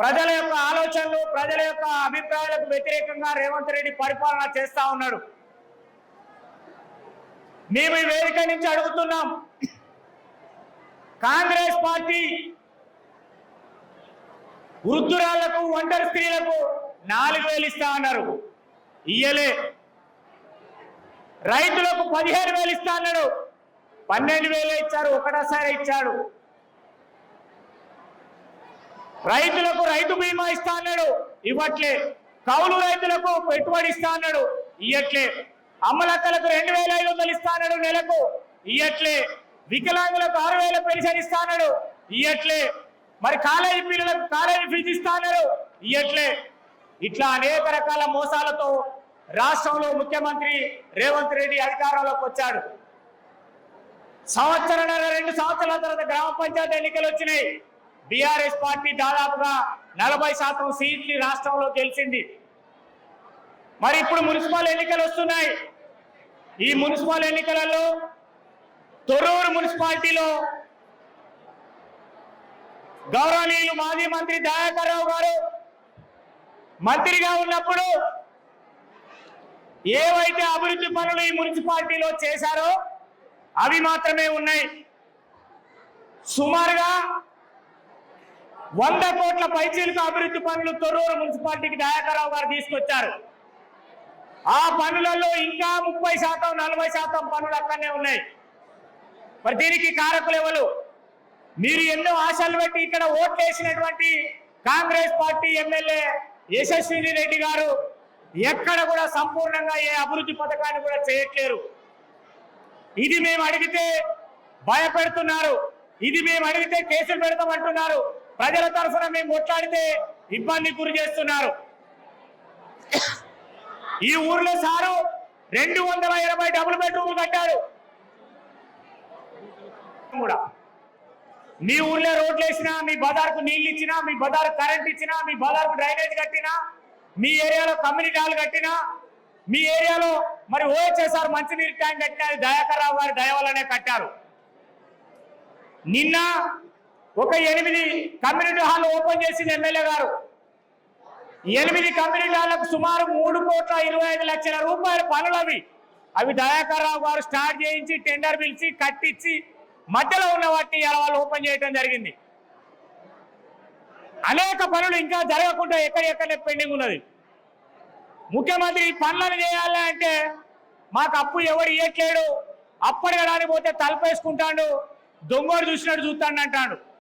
ప్రజల యొక్క ఆలోచనలు ప్రజల యొక్క అభిప్రాయాలకు వ్యతిరేకంగా రేవంత్ రెడ్డి పరిపాలన చేస్తా ఉన్నాడు. మేము ఈ వేదిక నుంచి అడుగుతున్నాం, కాంగ్రెస్ పార్టీ వృద్ధురాళ్లకు ఒంటరి స్త్రీలకు 4,000 ఇస్తా అన్నారు, ఇయ్యలే. రైతులకు 15,000 ఇస్తా అన్నాడు, 12,000 ఇచ్చారు, ఒకటేసారి ఇచ్చాడు. రైతులకు రైతు బీమా ఇస్తా అన్నాడు, ఇవ్వట్లే. కౌలు రైతులకు పెట్టుబడి ఇస్తా అన్నాడు, ఇయ్యట్లే. అమ్మలక్కలకు 2,500 ఇస్తా అన్నాడు నెలకు, ఇయ్యట్లే. వికలాంగులకు 6,000 పెన్షన్ ఇస్తా అన్నాడు, ఇయ్యట్లే. మరి కాలేజీ పిల్లలకు కాలేజీ ఫీజు ఇస్తా అన్నాడు, ఇయ్యట్లే. ఇట్లా అనేక రకాల మోసాలతో రాష్ట్రంలో ముఖ్యమంత్రి రేవంత్ రెడ్డి అధికారంలోకి వచ్చాడు. సంవత్సరాల 2 సంవత్సరాల తర్వాత గ్రామ పంచాయతీ ఎన్నికలు వచ్చినాయి. బీఆర్ఎస్ పార్టీ దాదాపుగా 40% సీట్లు రాష్ట్రంలో గెలిచింది. మరి ఇప్పుడు మున్సిపల్ ఎన్నికలు వస్తున్నాయి. ఈ మున్సిపల్ ఎన్నికలలో తొర్రూరు మున్సిపాలిటీలో గౌరవనీయులు మాజీ మంత్రి దయాకర్ రావు గారు మంత్రిగా ఉన్నప్పుడు ఏవైతే అభివృద్ధి పనులు ఈ మున్సిపాలిటీలో చేశారో అవి మాత్రమే ఉన్నాయి. సుమారుగా 100 కోట్ల పైచీలకు అభివృద్ధి పనులు తొర్రూరు మున్సిపాలిటీకి దయాకర్ రావు గారు తీసుకొచ్చారు. ఆ పనులలో ఇంకా 30% 40% పనులు అక్కడనే ఉన్నాయి. మరి దీనికి కారకులు ఎవరు? మీరు ఎన్నో ఆశలు పెట్టి ఇక్కడ ఓట్లేసినటువంటి కాంగ్రెస్ పార్టీ ఎమ్మెల్యే యశస్విని రెడ్డి గారు ఎక్కడ కూడా సంపూర్ణంగా ఏ అభివృద్ధి పథకాన్ని కూడా చేయట్లేరు. ఇది మేము అడిగితే భయపెడుతున్నారు, ఇది మేము అడిగితే కేసులు పెడతామంటున్నారు, ప్రజల తరఫున మేము కొట్లాడితే ఇబ్బంది గురి చేస్తున్నారు. ఈ ఊర్లో సారు 220 డబుల్ బెడ్రూమ్లు కట్టారు. కూడా మీ ఊర్లో రోడ్లు వేసినా, మీ బజార్కు నీళ్ళు ఇచ్చినా, మీ బజార్ కరెంట్ ఇచ్చినా, మీ బజార్కు డ్రైనేజ్ కట్టినా, మీ ఏరియాలో కమ్యూనిటీ హాల్ కట్టినా, మీ ఏరియాలో మరి ఓహెచ్ఎస్ఆర్ మంచినీరు ట్యాంక్ కట్టినా దయాకర్ రావు గారి దయ వల్లనే కట్టారు. నిన్న ఒక 8 కమ్యూనిటీ హాల్ ఓపెన్ చేసింది ఎమ్మెల్యే గారు. 8 కమ్యూనిటీ హాళ్లకు సుమారు 3,25,00,000 రూపాయల పనులు అవి దయాకర్ రావు గారు స్టార్ట్ చేయించి టెండర్ పిలిచి కట్టించి మధ్యలో ఉన్న వాటిని వాళ్ళు ఓపెన్ చేయడం జరిగింది. అనేక పనులు ఇంకా జరగకుండా ఎక్కడెక్కడనే పెండింగ్ ఉన్నది. ముఖ్యమంత్రి ఈ పనులను చేయాలి అంటే మాకు అప్పు ఎవరు ఇవ్వట్లేడు, అప్పటికడానికి పోతే తలపేసుకుంటాడు, దొంగోడు చూసినట్టు చూస్తాడు అంటాడు.